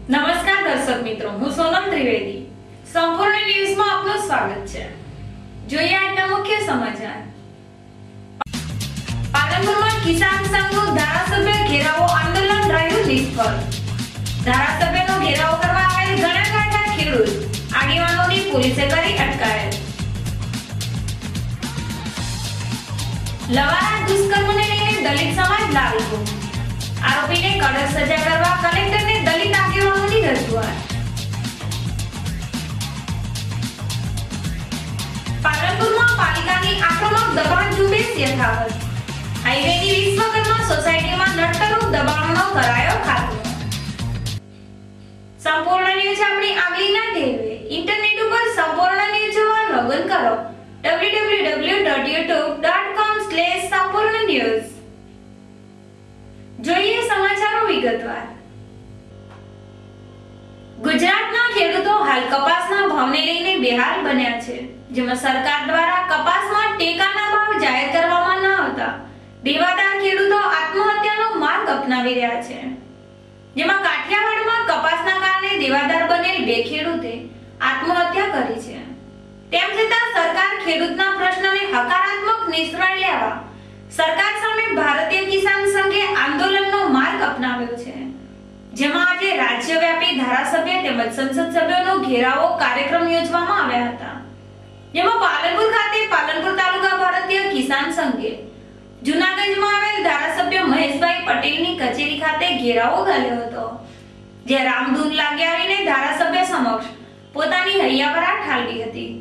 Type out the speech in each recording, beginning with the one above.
નમસ્કાર દર્શક મિત્રો, હું સોનમ ત્રિવેદી. સંપૂર્ણ ન્યૂઝમાં આપનું સ્વાગત છે. જોઈએ આજના મુખ્ય સમાચાર. પાલનપુરમાં કિસાન સંઘનું ધારાસભ્ય ઘેરાવો આંદોલન રહ્યું નિષ્ફળ. ધારાસભ્યનો ઘેરાવો કરવા આવેલ ગણાગાંઠા ખેડૂત આગેવાનોની પોલીસે કરી અટકાયત. લવારા દુષ્કર્મને લઈને દલિત સમાજ લાવ્યો. આરોપીને કડક સજા કરવા કલેક્ટરને દલિત આગેવાનોની રજૂઆત. પાલનપુરમાં પાલિકાની આક્રમક દબાણ ઝુંબેશ યથાવત. હાઈવેની વિશ્વકર્મા સોસાયટીમાં નડતરરૂપ દબાણોનો કરાયો ખાત્મો. સંપૂર્ણ ન્યૂઝ આપણી આંગળીના ટેરવે. ઇન્ટરનેટ ઉપર સંપૂર્ણ ન્યૂઝ જોવા લોગિન કરો www.youtube.com/સંપૂર્ણ જોઈએ સમાચારો વિગતવાર. ગુજરાતના ખેડૂતો હાલ કપાસના ભાવને લઈને બેહાલ બન્યા છે, જેમાં સરકાર દ્વારા કપાસમાં ટેકાના ભાવ જાહેર કરવામાં ન આવતા દેવાદાર ખેડૂતો આત્મહત્યાનો માર્ગ અપનાવી રહ્યા છે. જેમાં કાઠિયાવાડમાં કપાસના કારણે દેવાદાર બનેલ 2 ખેડૂતે આત્મહત્યા કરી છે. તેમ છતાં સરકાર ખેડૂતના પ્રશ્નને હકારાત્મક નિર્ણય લેવા સરકાર સામે ભારતીય કિસાન સંઘે આંદોલનનો માર્ગ અપનાવ્યો છે, જેમાં આજે રાજ્યવ્યાપી ધારાસભ્ય તેમજ સંસદ સભ્યોનો ઘેરાવો કાર્યક્રમ યોજવામાં આવ્યા હતા. જેમાં પાલનપુર ખાતે પાલનપુર તાલુકા ભારતીય કિસાન સંઘે જૂનાગંજમાં આવેલ ધારાસભ્ય મહેશભાઈ પટેલની કચેરી ખાતે ઘેરાવો ઘાલ્યો હતો, જે રામધૂન લાગી આવીને ધારાસભ્ય સમક્ષ પોતાની હૈયાવરા ઠાલવી હતી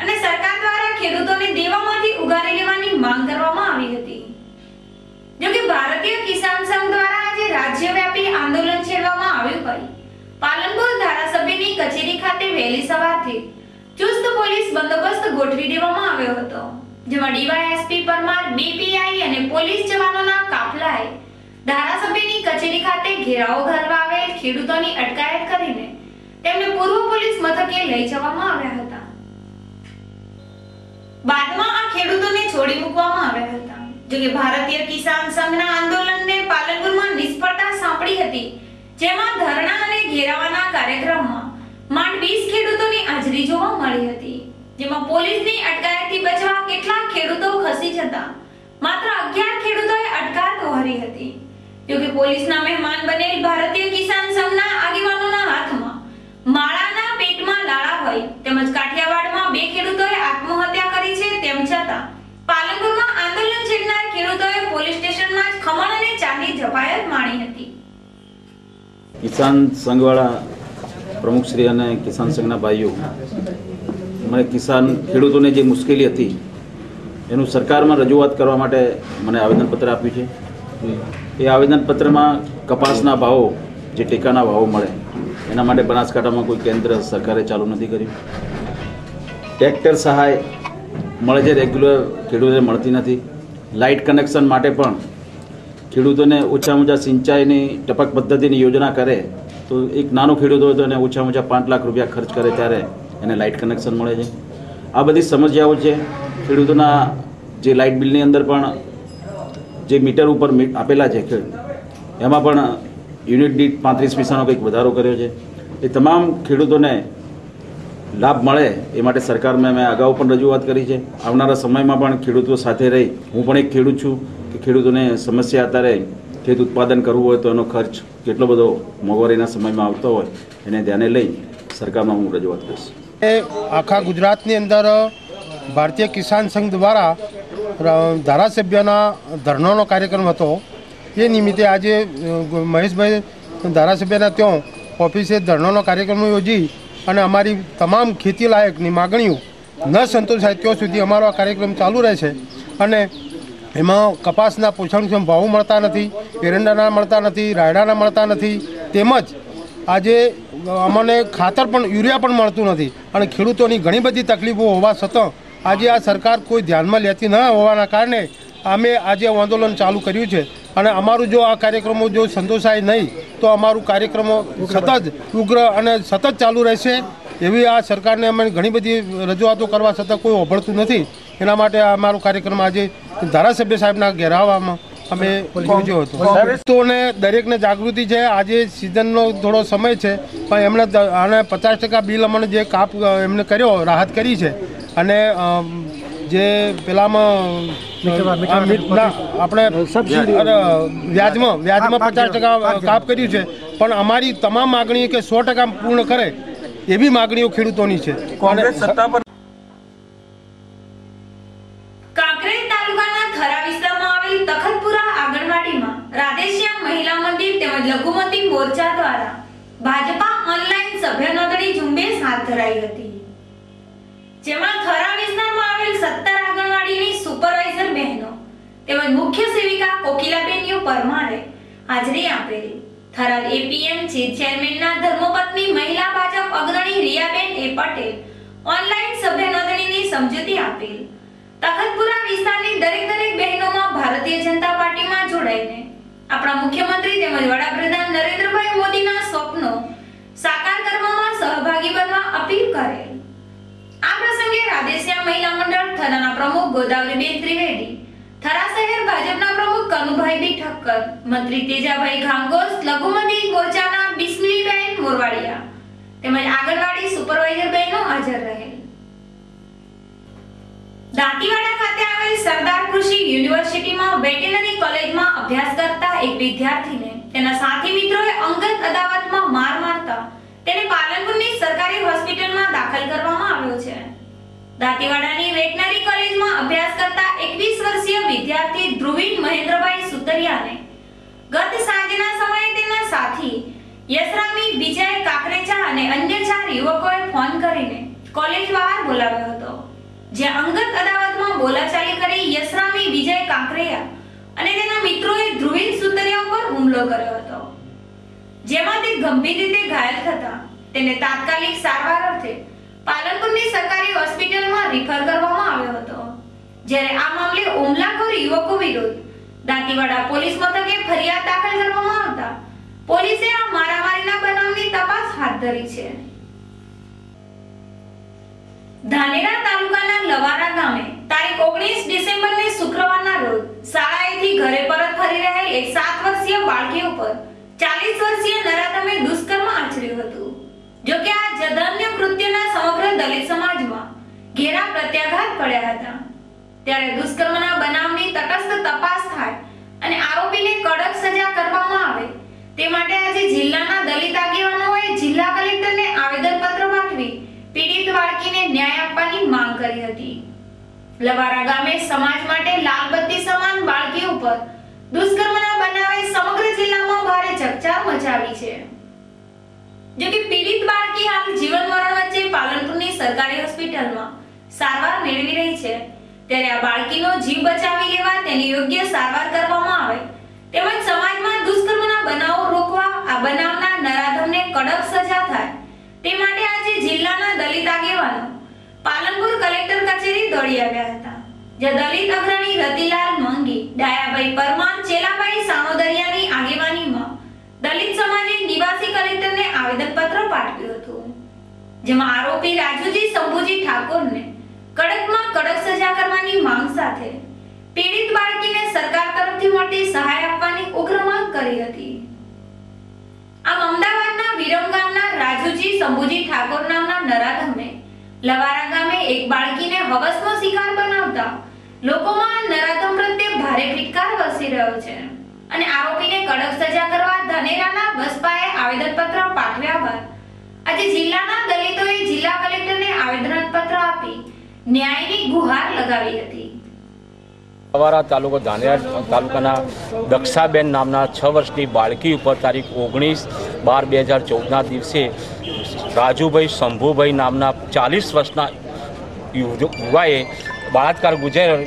અને સરકાર દ્વારા ખેડૂતોને દેવામાંથી ઉગારી લેવાની માંગ કરવામાં આવી હતી. જો કે ભારતીય કિસાન સંઘ દ્વારા આજે રાજ્યવ્યાપી આંદોલન છેડવામાં આવ્યું હોય પાલનપુર ધારાસભ્યની કચેરી ખાતે વહેલી સવારથી ચુસ્ત પોલીસ બંદોબસ્ત ગોઠવી દેવામાં આવ્યો હતો, જેમાં ડીવાયએસપી પરમાર, બીપીઆઈ અને પોલીસ જવાનોના કાફલાએ ધારાસભ્યની કચેરી ખાતે ઘેરાવો ઘાલવા આવેલ ખેડૂતોની અટકાયત કરીને તેમને પૂર્વ પોલીસ મથકે લઈ જવામાં આવ્યા હતા. બાદમાં આ ખેડૂતોને છોડી મૂકવામાં આવ્યા હતા. જો કે ભારતીય કિસાન સંઘના આંદોલનને પાલનપુરમાં નિષ્ફળતા સાંપડી હતી, જેમાં ધરણા અને ઘેરાવાના કાર્યક્રમમાં માંડ 20 ખેડૂતોની હાજરી જોવા મળી હતી, જેમાં પોલીસની અટકાયતથી બચવા કેટલાક ખેડૂતો ખસી જતા માત્ર 11 ખેડૂતોએ અટકાયત વહારી હતી. જો કે પોલીસના મહેમાન બનેલ ભારતીય કિસાન સંઘના આગેવાનોના હાથમાં માળાના પેટમાં લાળા હોય તેમજ કાઠિયાવાડમાં 2 ખેડૂતોએ આત્મહત્યા કરી છે. તેમ છતાં પાલનપુરમાં આંદોલન છેડનાર ખેડૂતોએ પોલીસ સ્ટેશનમાં જ ખમણ અને ચાની જપાયત માણી હતી. કિસાન સંઘવાળા પ્રમુખશ્રી અને કિસાન સંઘના ભાઈઓ મને કિસાન ખેડૂતોને જે મુશ્કેલી હતી એનું સરકારમાં રજૂઆત કરવા માટે મને આવેદનપત્ર આપ્યું છે. એ આવેદનપત્રમાં કપાસના ભાવો જે ટેકાના ભાવો મળે એના માટે બનાસકાંઠામાં કોઈ કેન્દ્ર સરકારે ચાલુ નથી કર્યું. ટ્રેક્ટર સહાય મળે છે, રેગ્યુલર ખેડૂતોને મળતી નથી. લાઇટ કનેક્શન માટે પણ ખેડૂતોને ઓછામાં ઓછા સિંચાઈની ટપક પદ્ધતિની યોજના કરે તો એક નાનો ખેડૂત હોય તો એને ઓછામાં ઓછા 5 લાખ રૂપિયા ખર્ચ કરે ત્યારે એને લાઇટ કનેક્શન મળે છે. આ બધી સમસ્યાઓ છે. ખેડૂતોના જે લાઇટ બિલની અંદર પણ જે મીટર ઉપર આપેલા છે એમાં પણ યુનિટ દીઠ 35 પૈસાનો કંઈક વધારો કર્યો છે. એ તમામ ખેડૂતોને લાભ મળે એ માટે સરકારમાં મેં અગાઉ પણ રજૂઆત કરી છે. આવનારા સમયમાં પણ ખેડૂતો સાથે રહી, હું પણ એક ખેડૂત છું, કે ખેડૂતોને સમસ્યા અત્યારે ખેત ઉત્પાદન કરવું હોય તો એનો ખર્ચ કેટલો બધો મોંઘવારીના સમયમાં આવતો હોય એને ધ્યાને લઈ સરકારમાં હું રજૂઆત કરીશ. આખા ગુજરાતની અંદર ભારતીય કિસાન સંઘ દ્વારા ધારાસભ્યના ધરણાનો કાર્યક્રમ હતો. એ નિમિત્તે આજે મહેશભાઈ ધારાસભ્યના ત્યાં ઓફિસે ધરણાનો કાર્યક્રમ યોજી અને અમારી તમામ ખેતી લાયકની માગણીઓ ન સંતોષાય ત્યાં સુધી અમારો આ કાર્યક્રમ ચાલુ રહે છે. અને એમાં કપાસના પોષણક્ષમ ભાવો મળતા નથી, એરંડાના મળતા નથી, રાયડાના મળતા નથી, તેમજ આજે અમને ખાતર પણ યુરિયા પણ મળતું નથી અને ખેડૂતોની ઘણી બધી તકલીફો હોવા છતાં આજે આ સરકાર કોઈ ધ્યાનમાં લેતી ન હોવાના કારણે અમે આજે આંદોલન ચાલુ કર્યું છે. અને અમારું જો આ કાર્યક્રમો જો સંતોષાય નહીં તો અમારું કાર્યક્રમો સતત ઉગ્ર અને સતત ચાલુ રહેશે. એવી આ સરકારને અમે ઘણી બધી રજૂઆતો કરવા છતાં કોઈ ઓભળતું નથી. એના માટે અમારો કાર્યક્રમ આજે ધારાસભ્ય સાહેબના ઘેરાવામાં અમે યોજ્યો હતો. તો દરેકને જાગૃતિ છે. આજે સિઝનનો થોડો સમય છે, પણ એમણે આને 50% બિલ અમને જે કાપ એમને કર્યો, રાહત કરી છે. અને જે પેલામાં આપણે વ્યાજમાં 50% કાપ કર્યું છે, પણ અમારી તમામ માગણી કે 100% પૂર્ણ કરે એવી માગણીઓ ખેડૂતોની છે. કાંકરેજ તાલુકાના થરા વિસ્તારમાં આવેલ તખતપુરા આંગણવાડીમાં રાધેશ્યામ મહિલા મંદિર તેમજ લઘુમતી મોરચા દ્વારા ભાજપા ઓનલાઈન સભ્ય નોંધણી ઝુંબેશ હાથ ધરાઈ હતી, જેમાં થરા વિસ્તારમાં આવેલ 17 આંગણવાડીની સુપરવાઇઝર બહેનો તેમજ મુખ્ય સેવિકા કોકિલાબેન પરમારે હાજરી આપેલી. થરાદ એપીએમસી ચેરમેનના ધર્મપત્ની મહિલા ભાજપ અગ્રણી રિયાબેન પટેલ ઓનલાઈન સભ્ય નોંધણીની સમજૂતી આપેલ. તખતપુરા વિસ્તારની દરેક બહેનોમાં ભારતીય જનતા પાર્ટીમાં જોડાઈને આપણા મુખ્યમંત્રી તેમજ વડાપ્રધાન નરેન્દ્રભાઈ મોદીના સ્વપ્નો સાકાર કરવામાં સહભાગી બનવા અપીલ કરેલ. આ પ્રસંગે રાધેશ્યામ મહિલા મંડળ થરાના પ્રમુખ ગોદાવરીબેન ત્રિવેદી, થરા શહેર ભાજપના પ્રમુખ કનુભાઈ ઠક્કર, મંત્રી તેજાભાઈ ગાંગોસ, લઘુમતી મોરચાના બિસ્મિલીબેન મોરવાડિયા તેમજ આંગણવાડી સુપરવાઇઝર બહેનો હાજર રહેલ. દાંતીવાડા ખાતે આવેલ સરદાર કૃષિ યુનિવર્સિટીમાં વેટેનરી કોલેજમાં અભ્યાસ કરતા એક વિદ્યાર્થીને તેના સાથી મિત્રોએ અંગત અદાવતમાં માર મારતા તેને પાલનપુરની સરકારી હોસ્પિટલમાં દાખલ કરવામાં આવ્યો છે. દાંતીવાડાની વેટનરી કોલેજમાં અભ્યાસ કરતા 21 વર્ષીય વિદ્યાર્થી ધ્રુવીન મહેન્દ્રભાઈ સુતરિયાને ગત સાંજના સમયે તેના સાથી યશરામી વિજય કાકરેચા અને અન્ય 4 યુવકોએ ફોન કરીને કોલેજ બહાર બોલાવ્યો હતો, જ્યાં અંગત અદાવતમાં બોલાચાલી કરી યશરામી વિજય કાકરેયા અને તેના મિત્રોએ ધ્રુવીન સુતરિયા ઉપર હુમલો કર્યો હતો, જેમાં તે ગંભીર રીતે ઘાયલ થતા તેને તાત્કાલિક સારવાર અર્થે પાલનપુરની સરકારી હોસ્પિટલમાં રિફર કરવામાં આવ્યો હતો. જ્યારે આ મામલે હુમલાખોર યુવકો વિરુદ્ધ દાંતીવાડા પોલીસ મથકે ફરિયાદ દાખલ કરવામાં આવતા પોલીસે આ મારામારીના બનાવની તપાસ હાથ ધરી છે. ધાનેરા તાલુકાના લવારા ગામે તારીખ 19 ડિસેમ્બરને શુક્રવારના રોજ શાળાએથી ઘરે પરત ફરી રહેલ એક 7 વર્ષીય બાળકી ઉપર 40 વર્ષીય નરાધમે દુષ્કર્મ આચર્યું હતું. જો કે આ જધન્ય કૃત્યના સમગ્ર દલિત સમાજમાં ઘેરા પ્રત્યાઘાત પડ્યા હતા. ત્યારે દુષ્કર્મના બનાવની તટસ્થ તપાસ થાય અને આરોપીને કડક સજા કરવામાં આવે તે માટે આજે જિલ્લાના દલિત આગેવાનોએ જિલ્લા કલેક્ટરને આવેદનપત્ર પાઠવી પીડિત બાળકીને ન્યાય આપવાની માંગ કરી હતી. લવારા ગામે સમાજ માટે લાલબત્તી સમાન બાળકી ઉપર દુષ્કર્મના બનાવે સમગ્ર જિલ્લામાં ભારે ચકચાર મચાવી છે. જો કે પીડિત બાળકી હાલ જીવન મરણ વચ્ચે પાલનપુરની સરકારી હોસ્પિટલમાં સારવાર મેળવી રહી છે, ત્યારે આ બાળકીનો જીવ બચાવી લેવા તેની યોગ્ય સારવાર કરવામાં આવે તેમજ સમાજમાં દુષ્કર્મના બનાવો રોકવા આ બનાવના નરાધમને કડક સજા થાય તે માટે આજે જિલ્લાના દલિત આગેવાનો પાલનપુર કલેક્ટર કચેરી દોડી આવ્યા હતા, જ્યાં દલિત અગ્રણી રતિલાલ મંગી, ડાયાભાઈ પરમાર, ચેલાભાઈ સાણોદરિયાની આગેવાનીમાં દલિત સમાજે નિવાસી કલેક્ટરને આવેદનપત્ર પાઠવ્યું હતું, જેમાં આરોપી રાજુજી શંભુજી ઠાકોરને કડકમાં કડક સજા કરવાની માંગ સાથે પીડિત બાળકીને સરકાર તરફથી મળતી સહાય આપવાની ઉગ્ર માંગ કરી હતી. આમ અમદાવાદના વિરમ ગામના રાજુજી શંભુજી ઠાકોર નામના નરાધમે લવારા ગામે એક બાળકીને હવસનો શિકાર બનાવતા લોકોમાં નરાધમ પ્રત્યે ભારે ફિટકાર વરસી રહ્યો છે અને આરોપીને કડક સજા કરવા ધાનેરાના બસપાએ આવેદનપત્ર પાઠવ્યા બાદ આજે જિલ્લાના દલિતોએ જિલ્લા કલેક્ટરને આવેદનપત્ર આપી ન્યાયની ગુહાર લગાવી હતી. લવારા તાલુકો ધાનેરા તાલુકાના દક્ષાબેન નામના 6 વર્ષની બાળકી ઉપર તારીખ 19/12/2014ના દિવસે રાજુભાઈ શંભુભાઈ નામના 40 વર્ષના યુવાએ બળાત્કાર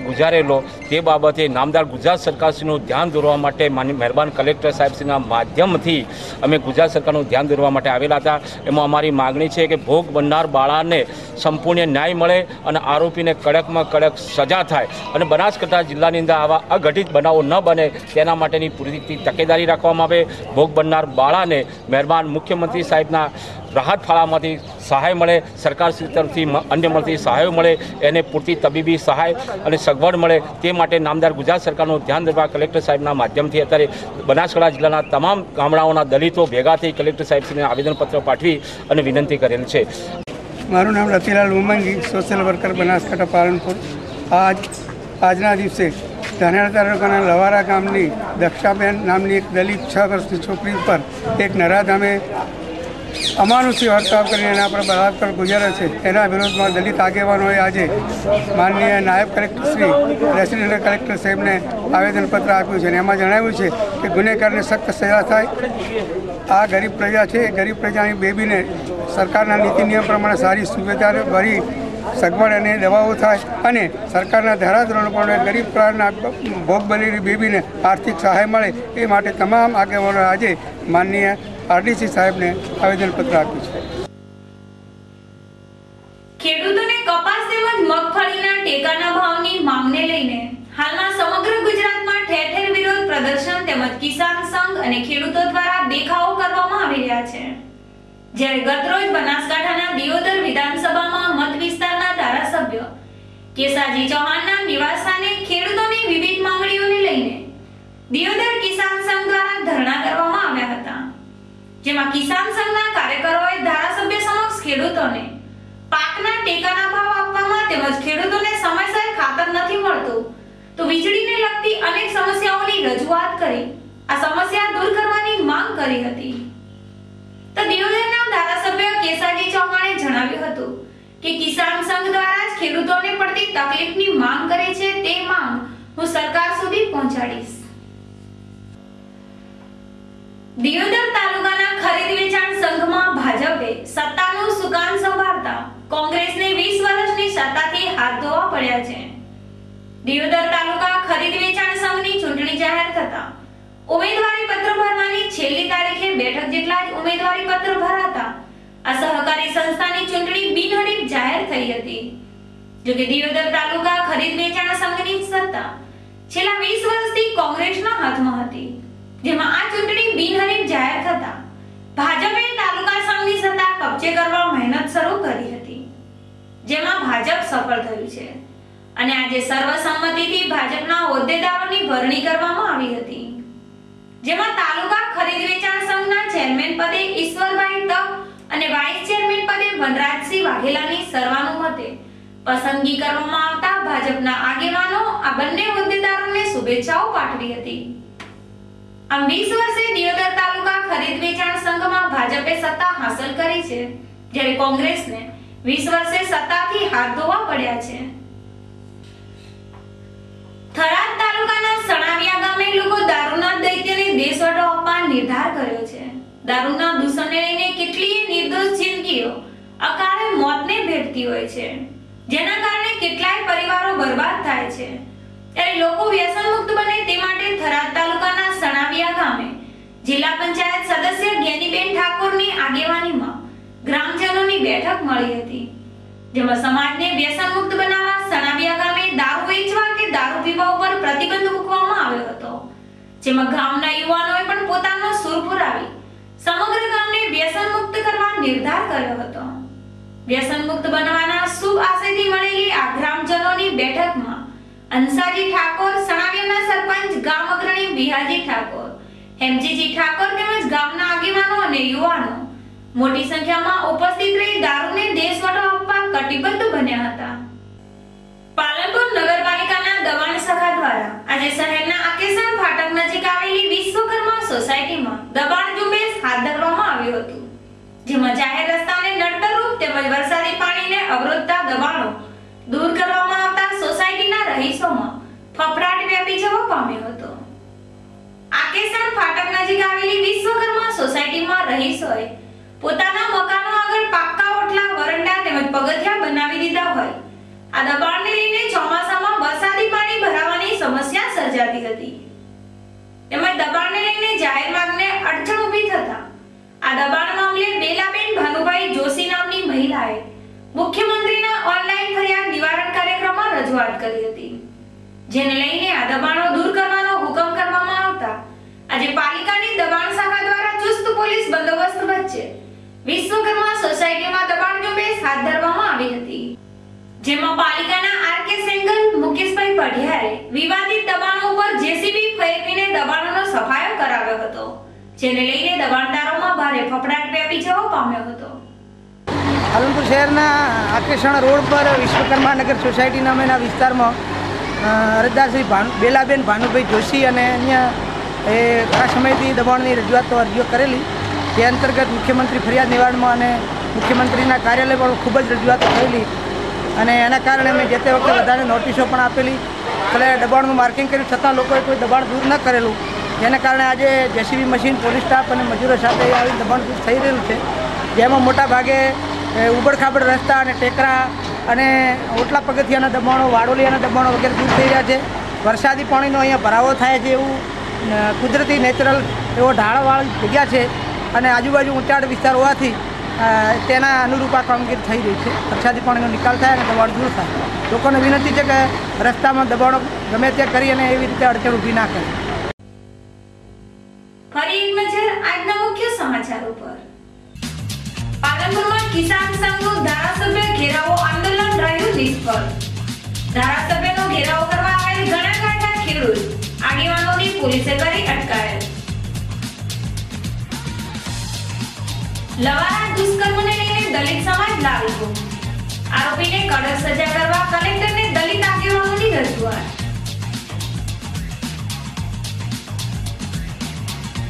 ગુજારેલો તે બાબતે નામદાર ગુજરાત સરકારશ્રીનું ધ્યાન દોરવા માટે મહેરબાન કલેક્ટર સાહેબશ્રીના માધ્યમથી અમે ગુજરાત સરકારનું ધ્યાન દોરવા માટે આવેલા હતા. એમાં અમારી માગણી છે કે ભોગ બનનાર બાળાને સંપૂર્ણ ન્યાય મળે અને આરોપીને કડકમાં કડક સજા થાય અને બનાસકાંઠા જિલ્લાની અંદર આવા અઘટિત બનાવો ન બને તેના માટેની પૂરી તકેદારી રાખવામાં આવે. ભોગ બનનાર બાળાને મહેરબાન મુખ્યમંત્રી સાહેબના રાહત ફાળામાંથી સહાય મળે, સરકાર તરફથી અન્ય મળતી સહાયો મળે, એને પૂરતી તબીબી સહાય અને સગવડ મળે તે માટે નામદાર ગુજરાત સરકારનું ધ્યાન દોરવા કલેક્ટર સાહેબના માધ્યમથી અત્યારે બનાસકાંઠા જિલ્લાના તમામ ગામડાઓના દલિતો ભેગા થઈ કલેક્ટર સાહેબશ્રીને આવેદનપત્ર પાઠવી અને વિનંતી કરેલ છે. મારું નામ રતિલાલ ઉમંગી, સોશિયલ વર્કર, બનાસકાંઠા, પાલનપુર. આજના દિવસે ધાનેરા તાલુકાના લવારા ગામની દક્ષાબેન નામની એક દલિત 6 વર્ષની છોકરી ઉપર એક નરાધામે અમાનુષી વર્તાવ કરીને એના પર બળાત્કાર ગુજારે છે. એના વિરોધમાં દલિત આગેવાનોએ આજે માનનીય નાયબ કલેક્ટર શ્રી રેસિડેન્ટ કલેક્ટર સાહેબને આવેદનપત્ર આપ્યું છે અને એમાં જણાવ્યું છે કે ગુનેગારને સખ્ત સજા થાય. આ ગરીબ પ્રજા છે, એ ગરીબ પ્રજાની બેબીને સરકારના નીતિ નિયમ પ્રમાણે સારી સુવિધા ભરી સગવડ અને દવાઓ થાય અને સરકારના ધારાધોરણો પણ ગરીબ પ્રાણના ભોગ બનેલી બેબીને આર્થિક સહાય મળે એ માટે તમામ આગેવાનોએ આજે માનનીય આરડીસી સાહેબને આવેદનપત્ર આપ્યું છે. ખેડૂતોને કપાસ તેમજ મગફળીના ટેકાના ભાવની માંગને લઈને હાલમાં સમગ્ર ગુજરાતમાં ઠેર ઠેર વિરોધ પ્રદર્શન તેમજ કિસાન સંઘ અને ખેડૂતો દ્વારા દેખાવો કરવામાં આવી રહ્યા છે. જ્યારે ગતરોજ બનાસકાંઠાના દિયોદર વિધાનસભામાં મત વિસ્તારના ધારાસભ્ય કેસાજી ચૌહાણના નિવાસસ્થાને ખેડૂતોની વિવિધ માંગણીઓને લઈને દિયોદર કિસાન સંઘ દ્વારા ધરણા કરવામાં આવ્યા હતા. જેમાં કિસાન સંઘના કાર્યકરોએ ધારાસભ્ય સમક્ષ ખેડૂતોને પાકના ટેકાના ભાવ આપવામાં તેમજ ખેડૂતોને સમયસર ખાતર નથી મળતું તો વીજળીને લગતી અનેક સમસ્યાઓની રજૂઆત કરી આ સમસ્યા દૂર કરવાની માંગ કરી હતી. તો દિયોદરના ધારાસભ્ય કેસાજી ચૌહાણે જણાવ્યું હતું કે કિસાન સંઘ દ્વારા જ ખેડૂતોને પડતી તકલીફની માંગ કરે છે તે માંગ હું સરકાર સુધી પહોંચાડીશ. દિયોદર તાલુકાના ખરીદ વેચાણ સંઘમાં ભાજપે સત્તાનું સુકાન સંભાળતા કોંગ્રેસને 20 વર્ષની સત્તાથી હાથ ધોવા પડ્યા છે. દિયોદર તાલુકા ખરીદ વેચાણ સંઘની ચૂંટણી જાહેર થતા ઉમેદવારી પત્ર ભરવાની છેલ્લી તારીખે બેઠક જેટલા જ ઉમેદવારી પત્ર ભરાતા આ સહકારી સંસ્થાની ચૂંટણી બિનહરીફ જાહેર થઈ હતી. જો કે દિયોદર તાલુકા ખરીદ વેચાણ સંઘની સત્તા છેલ્લા 20 વર્ષથી કોંગ્રેસના હાથમાં હતી, જેમાં આ ચૂંટણી બિનહરીફ જાહેર થતા ભાજપે તાલુકા સંઘની સત્તા કબજે કરવા મહેનત શરૂ કરી હતી, જેમાં ભાજપ સફળ થયું છે અને આજે સર્વસંમતિથી ભાજપના હોદ્દેદારોની વરણી કરવામાં આવી હતી. જેમાં તાલુકા ખરીદ વેચાણ સંઘના ચેરમેન પદે ઈશ્વરભાઈ તક અને વાઇસ ચેરમેન પદે વનરાજસિંહ વાઘેલાની સર્વાનુમતે પસંદગી કરવામાં આવતા ભાજપના આગેવાનો આ બંને હોદ્દેદારોને શુભેચ્છાઓ પાઠવી હતી. આમ 20 વર્ષે દિયોદર તાલુકા ખરીદ વેચાણ સંઘમાં ભાજપે સત્તા હાંસલ કરી છે, જ્યારે કોંગ્રેસને 20 વર્ષે સત્તાથી હાથ ધોવા પડ્યા છે. થરાદ તાલુકાના સણાવિયા ગામે લોકો દારૂના દૈત્યને દેશવટો આપવા નિર્ધાર કર્યો છે. દારૂના દૂષણને લઈને કેટલીય નિર્દોષ જિંદગીઓ અકાળે મોતને ભેટતી હોય છે, જેના કારણે કેટલાય પરિવારો બરબાદ થાય છે. ત્યારે લોકો વ્યસન મુક્ત બને તે માટે થરાદ તાલુકાના સણાવિયા ગામે જિલ્લા પંચાયત સદસ્ય જ્ઞાનીબેન ઠાકોરની આગેવાનીમાં ગ્રામજનોની બેઠક મળી હતી, જેમાં સમાજને વ્યસન મુક્ત બનાવવા સણાવિયા ગામે દારૂ વેચવા કે દારૂ પીવા ઉપર પ્રતિબંધ મૂકવામાં આવ્યો હતો, જેમાં ગામના યુવાનોએ પણ પોતાનો સૂર પુરાવી સમગ્ર ગામને વ્યસન મુક્ત કરવા નિર્ધાર કર્યો હતો. વ્યસન મુક્ત બનવાના શુભ આશયથી મળેલી આ ગ્રામજનોની બેઠકમાં અંસાજી ઠાકોર, સણાવિયાના સરપંચ, ગામ અગ્રણી બિહાજી ઠાકોર, હેમજીજી ઠાકોર તેમજ ગામના આગેવાનો અને યુવાનો મોટી સંખ્યામાં ઉપસ્થિત રહી દારૂને દેશવટો આપવા કટિબદ્ધ બન્યા હતા. પાલનપુર નગરપાલિકાના દબાણ શાખા દ્વારા આજે શહેરના આકેસણ ફાટક નજીક આવેલી વિશ્વકર્મા સોસાયટીમાં દબાણ ઝુંબેશ હાથ ધરવામાં આવ્યું હતું, જેમાં જાહેર રસ્તાને નડતરરૂપ તેમજ વરસાદી પાણીને અવરોધતા દબાણો દૂર કરવામાં આવતા સોસાયટીના રહીશોમાં ફફડાટ વ્યાપી જવા પામ્યો હતો. આકેસણ ફાટક નજીક આવેલી વિશ્વકર્મા સોસાયટીમાં રહીશોએ પોતાના મકાનો આગળ પાક્કા ઓટલા, વરંડા તેમજ પગથિયા બનાવી દીધા હોય આ દબાણને લઈને ચોમાસામાં વરસાદી પાણી ભરાવાની સમસ્યા સર્જાતી હતી, તેમજ દબાણને લઈને જાહેર માર્ગને અડચણ ઊભી થતા આ દબાણ મામલે બેલાબેન ભાનુભાઈ જોશી નામની મહિલાએ મુખ્યમંત્રીના ઓનલાઈન ફરિયાદ નિવારણ કાર્યક્રમમાં રજૂઆત કરી હતી, જેને લઈને આ દબાણો દૂર કરવાનો હુકમ કરવામાં આવતા આજે પાલિકાની દબાણ શાખા દ્વારા ચુસ્ત પોલીસ બંદોબસ્ત વચ્ચે વિશ્વકર્મા સોસાયટીમાં દબાણ ઝુંબેશ હાથ ધરવામાં આવી હતી, જેમાં પાલિકાના આરકે સેંગલ, મુકેશભાઈ પઢિયારે વિવાદિત દબાણો ઉપર જેસીબી ફેરવીને દબાણોનો સફાયો કરાવ્યો હતો, જેને લઈને દબાણદારોમાં ભારે ફફડાટ વ્યાપી જવા પામ્યો હતો. પાલનપુર શહેરના આકેશણ રોડ પર વિશ્વકર્મા નગર સોસાયટીના મેના વિસ્તારમાં અરજદાર શ્રી બેલાબેન ભાનુભાઈ જોશી અને અન્ય ઘણા સમયથી દબાણની અરજીઓ કરેલી, જે અંતર્ગત મુખ્યમંત્રી ફરિયાદ નિવારણમાં અને મુખ્યમંત્રીના કાર્યાલય પર ખૂબ જ રજૂઆતો થયેલી અને એના કારણે મેં જે તે વખતે વધારે નોટિસો પણ આપેલી. એટલે દબાણનું માર્કિંગ કર્યું છતાં લોકોએ કોઈ દબાણ દૂર ન કરેલું, જેના કારણે આજે જેસીબી મશીન, પોલીસ સ્ટાફ અને મજૂરો સાથે આવી દબાણ દૂર થઈ રહ્યું છે, જેમાં મોટા ભાગે ઉબડખાબડ રસ્તા અને ટેકરા અને ઓટલા પગથિયાના દબાણો, વાડોલિયાના દબાણો વગેરે દૂર થઈ રહ્યા છે. વરસાદી પાણીનો અહીંયા ભરાવો થાય છે એવું કુદરતી નેચરલ એવો ઢાળવાળી જગ્યા છે અને આજુબાજુ ઊંચાણ વિસ્તાર હોવાથી તેના અનુરૂપ આ કામગીરી થઈ રહી છે. વરસાદી પાણીનો નિકાલ થાય અને દબાણ દૂર થાય. લોકોને વિનંતી છે કે રસ્તામાં દબાણો ગમે તે કરી અને એવી રીતે અડચણ ઊભી ના કરે. ફરી એક નજર આજના મુખ્ય સમાચાર ઉપર. પાલનપુરમાં કિસાન સંઘનું ધારાસભ્ય ઘેરાવો આંદોલન રહ્યું નિષ્ફળ. ધારાસભ્યનો ઘેરાવો કરવા આવેલ ઘણા ગાંઠા ખેડૂત આગેવાનોની પોલીસે કરી અટકાયત. લવારા દુષ્કર્મને લઈને દલિત સમાજ લાવ્યો. આરોપીને કડક સજા કરવા કલેક્ટરને દલિત આગેવાનોની રજૂઆત.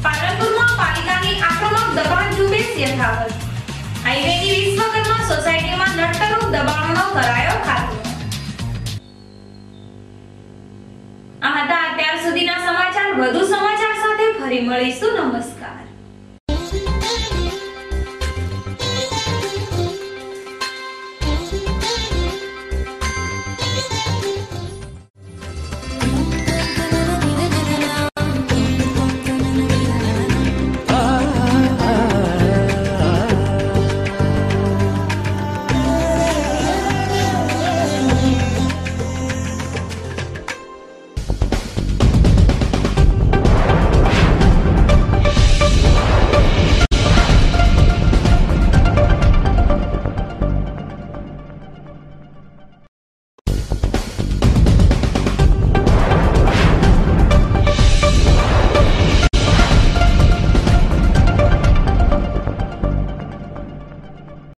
પાલનપુરમાં પાલિકાની આક્રમક દબાણ ઝુંબેશ યથાવત. હાઈવેની વિશ્વકર્મા સોસાયટીમાં નડતરરૂપ દબાણોનો કરાયો ખાત્મો. આ હતા અત્યાર સુધીના સમાચાર. વધુ સમાચાર સાથે ફરી મળીશું. નમસ્કાર.